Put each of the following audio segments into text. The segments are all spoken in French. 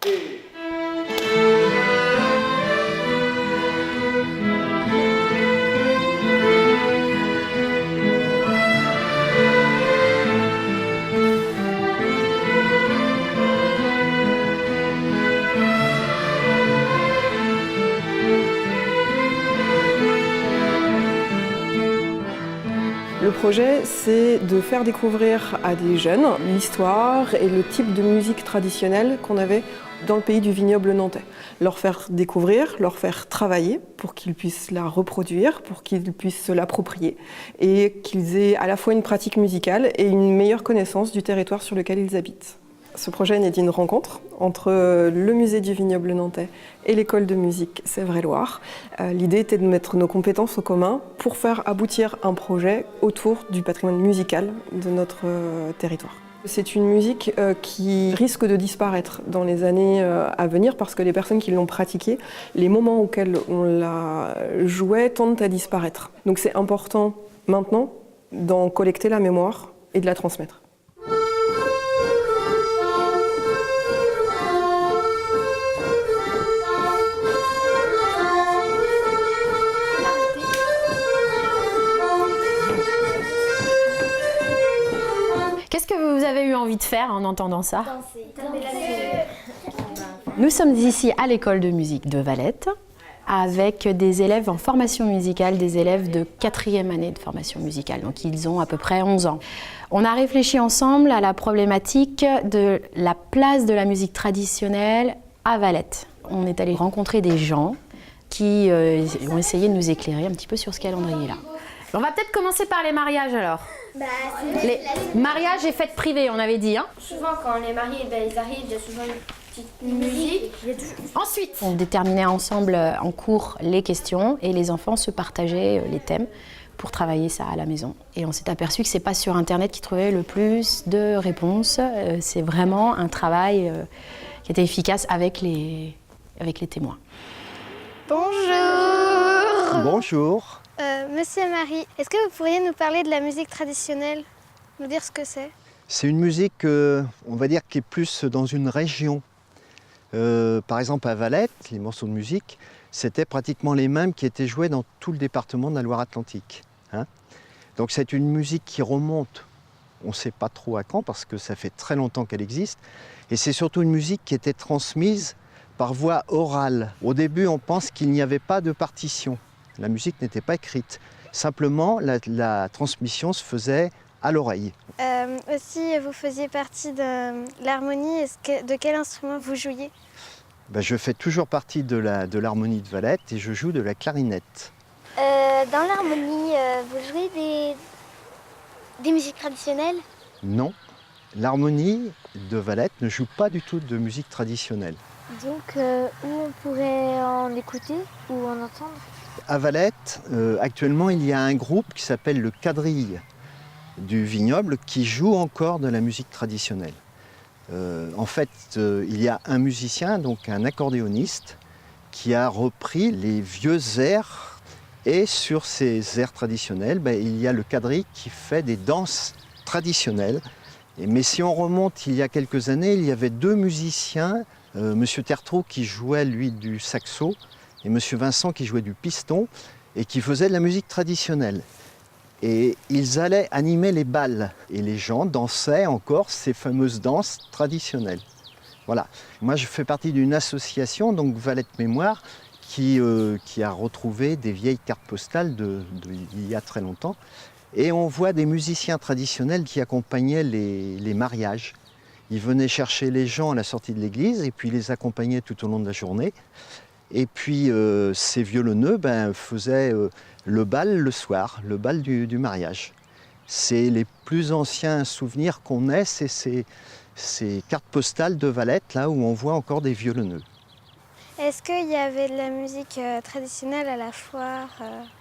et... Le projet, c'est de faire découvrir à des jeunes l'histoire et le type de musique traditionnelle qu'on avait dans le pays du vignoble nantais. Leur faire découvrir, leur faire travailler pour qu'ils puissent la reproduire, pour qu'ils puissent se l'approprier et qu'ils aient à la fois une pratique musicale et une meilleure connaissance du territoire sur lequel ils habitent. Ce projet est né d'une rencontre entre le musée du vignoble nantais et l'école de musique Sèvres-et-Loire. L'idée était de mettre nos compétences au commun pour faire aboutir un projet autour du patrimoine musical de notre territoire. C'est une musique qui risque de disparaître dans les années à venir parce que les personnes qui l'ont pratiquée, les moments auxquels on la jouait tendent à disparaître. Donc c'est important maintenant d'en collecter la mémoire et de la transmettre. Qu'est-ce que vous avez eu envie de faire en entendant ça? Danser. Nous sommes ici à l'école de musique de Valette avec des élèves en formation musicale, des élèves de 4e année de formation musicale, donc ils ont à peu près 11 ans. On a réfléchi ensemble à la problématique de la place de la musique traditionnelle à Valette. On est allé rencontrer des gens qui ont essayé de nous éclairer un petit peu sur ce calendrier-là. On va peut-être commencer par les mariages alors. Les mariages et fêtes privées, on avait dit. Hein. Souvent, quand les mariés ils arrivent, il y a souvent une petite musique. Ensuite, on déterminait ensemble en cours les questions et les enfants se partageaient les thèmes pour travailler ça à la maison. Et on s'est aperçu que ce n'est pas sur Internet qu'ils trouvaient le plus de réponses. C'est vraiment un travail qui était efficace avec les témoins. Bonjour. Bonjour. Monsieur Marie, est-ce que vous pourriez nous parler de la musique traditionnelle? Nous dire ce que c'est? C'est une musique, on va dire, qui est plus dans une région. Par exemple, à Valette, les morceaux de musique, c'était pratiquement les mêmes qui étaient joués dans tout le département de la Loire-Atlantique. Hein. Donc c'est une musique qui remonte, on ne sait pas trop à quand, parce que ça fait très longtemps qu'elle existe. Et c'est surtout une musique qui était transmise par voie orale. Au début, on pense qu'il n'y avait pas de partition. La musique n'était pas écrite. Simplement, la transmission se faisait à l'oreille. Aussi, vous faisiez partie de l'harmonie. De quel instrument vous jouiez? Je fais toujours partie de l'harmonie de Valette et je joue de la clarinette. Dans l'harmonie, vous jouez des musiques traditionnelles? Non, l'harmonie de Valette ne joue pas du tout de musique traditionnelle. Donc, où on pourrait en écouter ou en entendre? À Valette, actuellement, il y a un groupe qui s'appelle le Quadrille du Vignoble qui joue encore de la musique traditionnelle. En fait, il y a un musicien, donc un accordéoniste, qui a repris les vieux airs. Et sur ces airs traditionnels, il y a le Quadrille qui fait des danses traditionnelles. Mais si on remonte il y a quelques années, il y avait deux musiciens, Monsieur Tertreau qui jouait lui du saxo et Monsieur Vincent qui jouait du piston et qui faisaient de la musique traditionnelle. Et ils allaient animer les bals et les gens dansaient encore ces fameuses danses traditionnelles. Voilà. Moi je fais partie d'une association, donc Valette Mémoire, qui a retrouvé des vieilles cartes postales d'il y a très longtemps. Et on voit des musiciens traditionnels qui accompagnaient les mariages. Ils venaient chercher les gens à la sortie de l'église et puis les accompagnaient tout au long de la journée. Et puis ces violonneux faisaient le bal le soir, le bal du mariage. C'est les plus anciens souvenirs qu'on ait, c'est ces cartes postales de Valette, là où on voit encore des violonneux. Est-ce qu'il y avait de la musique traditionnelle à la foire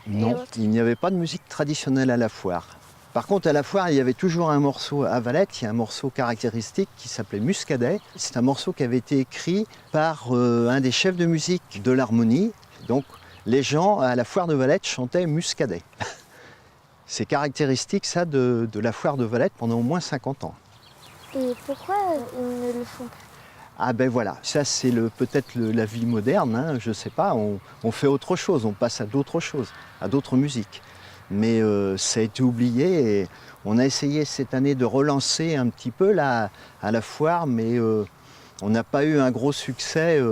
Non, il n'y avait pas de musique traditionnelle à la foire. Par contre, à la foire, il y avait toujours un morceau à Valette, il y a un morceau caractéristique qui s'appelait Muscadet. C'est un morceau qui avait été écrit par un des chefs de musique de l'harmonie. Donc, les gens à la foire de Valette chantaient Muscadet. C'est caractéristique, ça, de la foire de Valette pendant au moins 50 ans. Et pourquoi ils ne le font plus? Ah ben voilà, ça c'est peut-être la vie moderne, hein, je ne sais pas, on fait autre chose, on passe à d'autres choses, à d'autres musiques. Mais ça a été oublié et on a essayé cette année de relancer un petit peu là, à la foire, mais on n'a pas eu un gros succès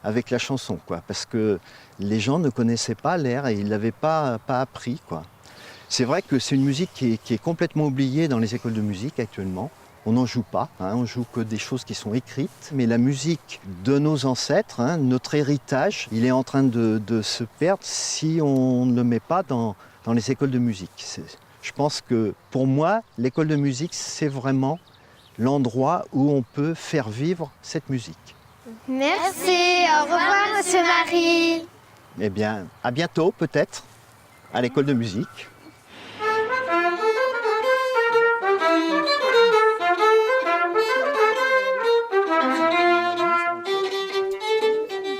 avec la chanson, quoi, parce que les gens ne connaissaient pas l'air et ils ne l'avaient pas appris, quoi. C'est vrai que c'est une musique qui est complètement oubliée dans les écoles de musique actuellement. On n'en joue pas, hein, on joue que des choses qui sont écrites. Mais la musique de nos ancêtres, hein, notre héritage, il est en train de se perdre si on ne le met pas dans les écoles de musique. Je pense que pour moi, l'école de musique, c'est vraiment l'endroit où on peut faire vivre cette musique. Merci, au revoir Monsieur Marie. Eh bien, à bientôt peut-être, à l'école de musique.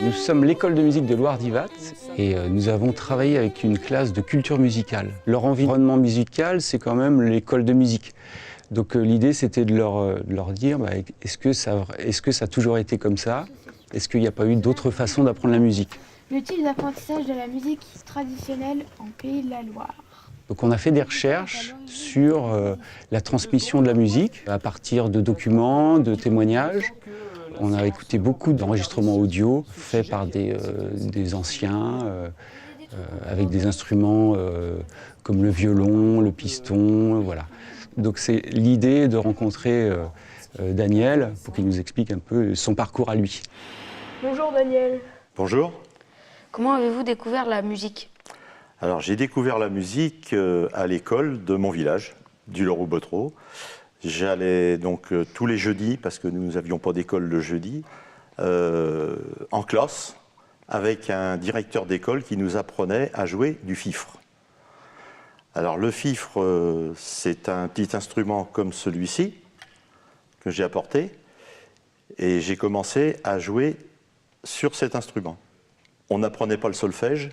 Nous sommes l'école de musique de Loire-Divat et nous avons travaillé avec une classe de culture musicale. Leur environnement musical, c'est quand même l'école de musique. Donc l'idée, c'était de leur dire, est-ce que ça a toujours été comme ça? Est-ce qu'il n'y a pas eu d'autres façons d'apprendre la musique? Le type d'apprentissage de la musique traditionnelle en Pays de la Loire. Donc on a fait des recherches sur la transmission de la musique à partir de documents, de témoignages. On a écouté beaucoup d'enregistrements audio faits par des anciens, avec des instruments comme le violon, le piston, voilà. Donc c'est l'idée de rencontrer Daniel pour qu'il nous explique un peu son parcours à lui. Bonjour Daniel. Bonjour. Comment avez-vous découvert la musique? Alors j'ai découvert la musique à l'école de mon village, du Leroux-Bottereau. J'allais donc tous les jeudis, parce que nous n'avions pas d'école le jeudi, en classe, avec un directeur d'école qui nous apprenait à jouer du fifre. Alors le fifre, c'est un petit instrument comme celui-ci, que j'ai apporté, et j'ai commencé à jouer sur cet instrument. On n'apprenait pas le solfège,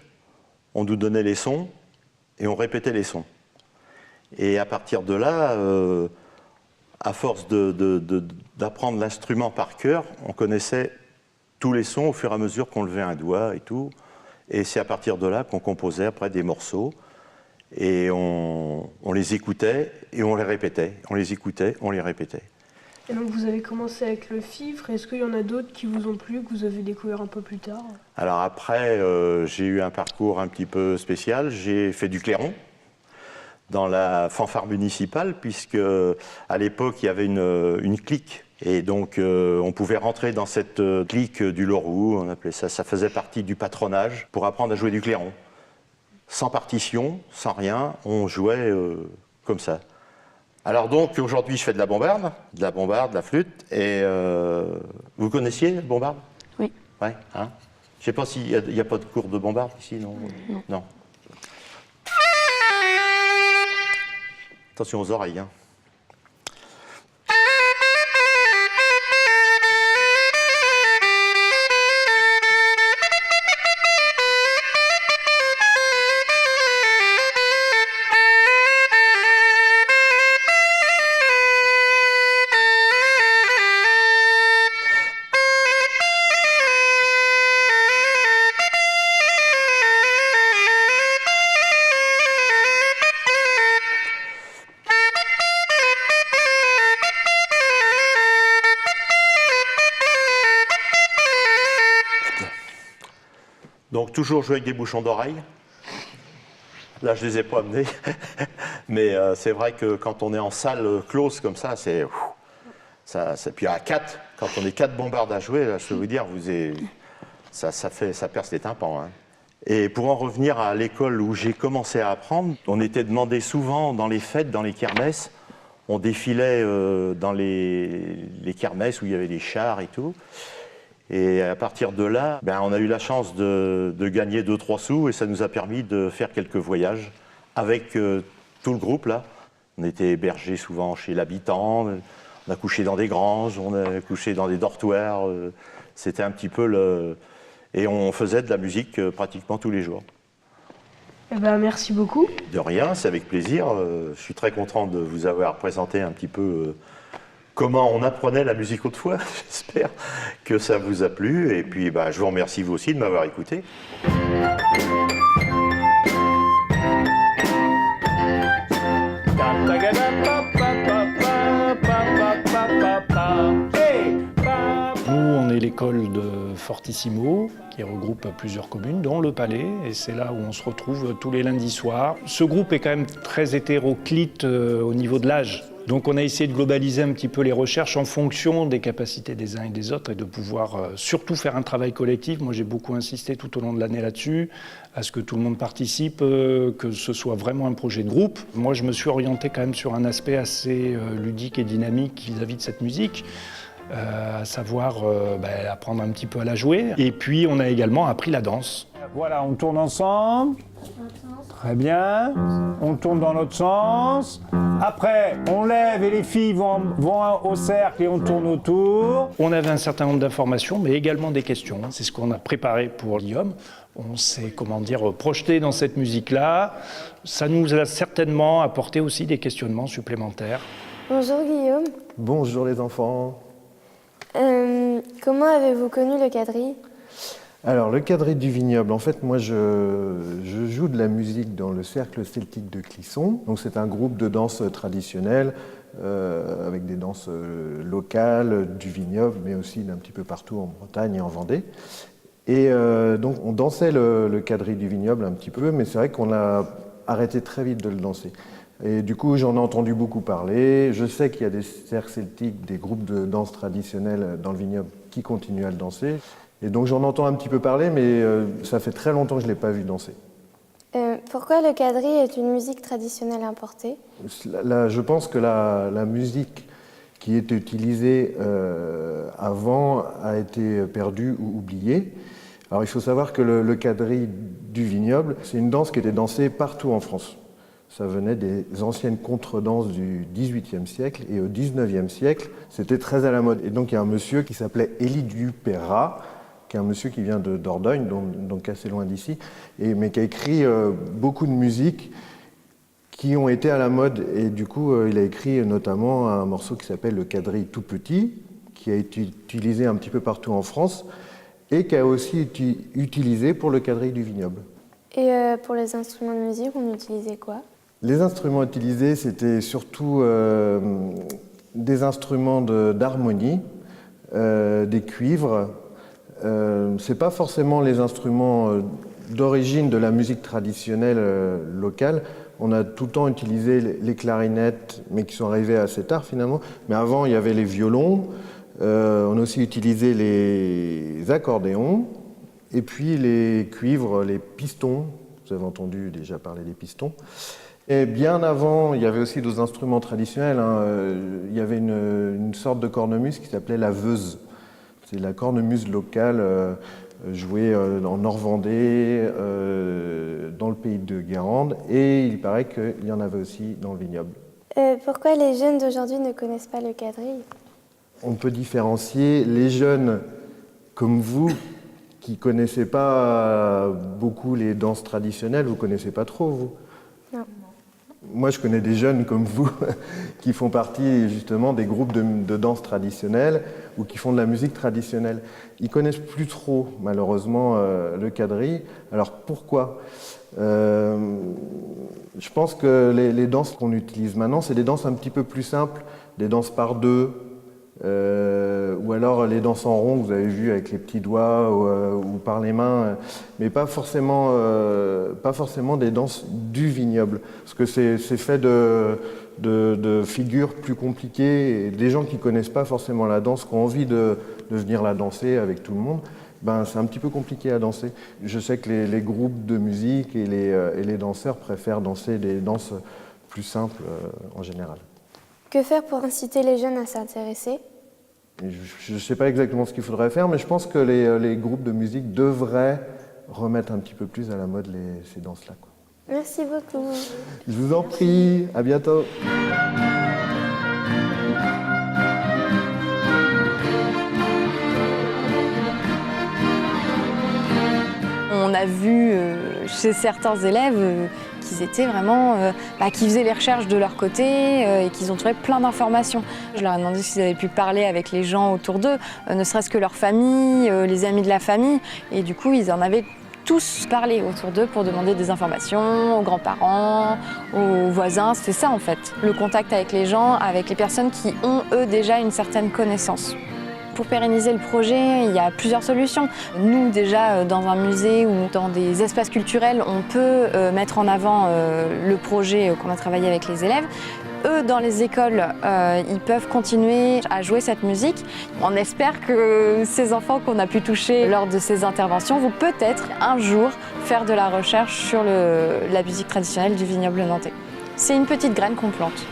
on nous donnait les sons, et on répétait les sons. Et à partir de là, à force d'apprendre l'instrument par cœur, on connaissait tous les sons au fur et à mesure qu'on levait un doigt et tout. Et c'est à partir de là qu'on composait après des morceaux. Et on les écoutait et on les répétait. On les écoutait, on les répétait. Et donc vous avez commencé avec le fifre. Est-ce qu'il y en a d'autres qui vous ont plu, que vous avez découvert un peu plus tard? Alors après, j'ai eu un parcours un petit peu spécial. J'ai fait du clairon dans la fanfare municipale, puisque à l'époque, il y avait une clique. Et donc, on pouvait rentrer dans cette clique du Leroux, on appelait ça, ça faisait partie du patronage, pour apprendre à jouer du clairon. Sans partition, sans rien, on jouait comme ça. Alors donc, aujourd'hui, je fais de la bombarde, de la flûte, et vous connaissiez la bombarde? Oui. Ouais, hein? Je ne sais pas s'il n'y a pas de cours de bombarde ici, non? Non. Attention aux oreilles, hein. Donc toujours jouer avec des bouchons d'oreille. Là, je ne les ai pas amenés. Mais c'est vrai que quand on est en salle close comme ça, c'est... Puis à 4, quand on est 4 bombardes à jouer, là, je peux vous dire, ça perce les tympans. Hein. Et pour en revenir à l'école où j'ai commencé à apprendre, on était demandé souvent dans les fêtes, dans les kermesses. On défilait dans les kermesses où il y avait des chars et tout. Et à partir de là, on a eu la chance de gagner 2-3 sous et ça nous a permis de faire quelques voyages avec tout le groupe là. On était hébergés souvent chez l'habitant, on a couché dans des granges, on a couché dans des dortoirs. C'était un petit peu Et on faisait de la musique pratiquement tous les jours. Eh ben, merci beaucoup. De rien, c'est avec plaisir. Je suis très content de vous avoir présenté un petit peu comment on apprenait la musique autrefois. J'espère que ça vous a plu. Et puis, je vous remercie vous aussi de m'avoir écouté. Nous, on est l'école de Fortissimo, qui regroupe plusieurs communes, dont le Palais, et c'est là où on se retrouve tous les lundis soirs. Ce groupe est quand même très hétéroclite au niveau de l'âge. Donc on a essayé de globaliser un petit peu les recherches en fonction des capacités des uns et des autres et de pouvoir surtout faire un travail collectif. Moi j'ai beaucoup insisté tout au long de l'année là-dessus, à ce que tout le monde participe, que ce soit vraiment un projet de groupe. Moi je me suis orienté quand même sur un aspect assez ludique et dynamique vis-à-vis de cette musique. À savoir apprendre un petit peu à la jouer. Et puis on a également appris la danse. Voilà, on tourne ensemble. Très bien. On tourne dans l'autre sens. Après, on lève et les filles vont au cercle et on tourne autour. On avait un certain nombre d'informations, mais également des questions. C'est ce qu'on a préparé pour Guillaume. On s'est, projeté dans cette musique-là. Ça nous a certainement apporté aussi des questionnements supplémentaires. Bonjour Guillaume. Bonjour les enfants. Comment avez-vous connu le quadrille ? Alors, le quadrille du vignoble, en fait, moi, je joue de la musique dans le cercle celtique de Clisson. Donc, c'est un groupe de danse traditionnelle, avec des danses locales, du vignoble, mais aussi d'un petit peu partout en Bretagne et en Vendée. Et donc, on dansait le quadrille du vignoble un petit peu, mais c'est vrai qu'on a arrêté très vite de le danser. Et du coup, j'en ai entendu beaucoup parler. Je sais qu'il y a des cercles celtiques, des groupes de danse traditionnelle dans le vignoble qui continuent à le danser. Et donc j'en entends un petit peu parler, mais ça fait très longtemps que je ne l'ai pas vu danser. Pourquoi le quadrille est une musique traditionnelle importée ? Je pense que la musique qui était utilisée avant a été perdue ou oubliée. Alors il faut savoir que le quadrille du vignoble, c'est une danse qui était dansée partout en France. Ça venait des anciennes contredanses du XVIIIe siècle, et au XIXe siècle, c'était très à la mode. Et donc il y a un monsieur qui s'appelait Élie Dupeyrat, qui est un monsieur qui vient de Dordogne, donc assez loin d'ici, mais qui a écrit beaucoup de musiques qui ont été à la mode. Et du coup, il a écrit notamment un morceau qui s'appelle Le quadrille tout petit, qui a été utilisé un petit peu partout en France, et qui a aussi été utilisé pour le quadrille du vignoble. Et pour les instruments de musique, on utilisait quoi ? Les instruments utilisés, c'était surtout des instruments d'harmonie, des cuivres. C'est pas forcément les instruments d'origine de la musique traditionnelle locale. On a tout le temps utilisé les clarinettes, mais qui sont arrivées assez tard finalement. Mais avant, il y avait les violons. On a aussi utilisé les accordéons, et puis les cuivres, les pistons. Vous avez entendu déjà parler des pistons. Et bien avant, il y avait aussi d'autres instruments traditionnels. Il y avait une sorte de cornemuse qui s'appelait la veuse. C'est la cornemuse locale jouée en Nord-Vendée, dans le pays de Guérande, et il paraît qu'il y en avait aussi dans le vignoble. Pourquoi les jeunes d'aujourd'hui ne connaissent pas le quadrille ? On peut différencier les jeunes comme vous, qui ne connaissez pas beaucoup les danses traditionnelles. Vous ne connaissez pas trop, vous ? Non. Moi, je connais des jeunes comme vous qui font partie justement des groupes de danse traditionnelle ou qui font de la musique traditionnelle. Ils connaissent plus trop, malheureusement, le quadrille. Alors pourquoi ? Je pense que les danses qu'on utilise maintenant, c'est des danses un petit peu plus simples, des danses par deux, ou alors les danses en rond que vous avez vues avec les petits doigts ou par les mains, mais pas forcément des danses du vignoble, parce que c'est fait de figures plus compliquées, et des gens qui ne connaissent pas forcément la danse, qui ont envie de venir la danser avec tout le monde, c'est un petit peu compliqué à danser. Je sais que les groupes de musique et les danseurs préfèrent danser des danses plus simples en général. Que faire pour inciter les jeunes à s'intéresser ? Je ne sais pas exactement ce qu'il faudrait faire, mais je pense que les groupes de musique devraient remettre un petit peu plus à la mode ces danses-là. Merci beaucoup. Je vous en prie, à bientôt. On a vu chez certains élèves qu'ils étaient vraiment, qu'ils faisaient les recherches de leur côté et qu'ils ont trouvé plein d'informations. Je leur ai demandé s'ils avaient pu parler avec les gens autour d'eux, ne serait-ce que leur famille, les amis de la famille, et du coup ils en avaient tous parlé autour d'eux pour demander des informations aux grands-parents, aux voisins. C'est ça en fait, le contact avec les gens, avec les personnes qui ont eux déjà une certaine connaissance. Pour pérenniser le projet, il y a plusieurs solutions. Nous, déjà, dans un musée ou dans des espaces culturels, on peut mettre en avant le projet qu'on a travaillé avec les élèves. Eux, dans les écoles, ils peuvent continuer à jouer cette musique. On espère que ces enfants qu'on a pu toucher lors de ces interventions vont peut-être un jour faire de la recherche sur la musique traditionnelle du vignoble nantais. C'est une petite graine qu'on plante.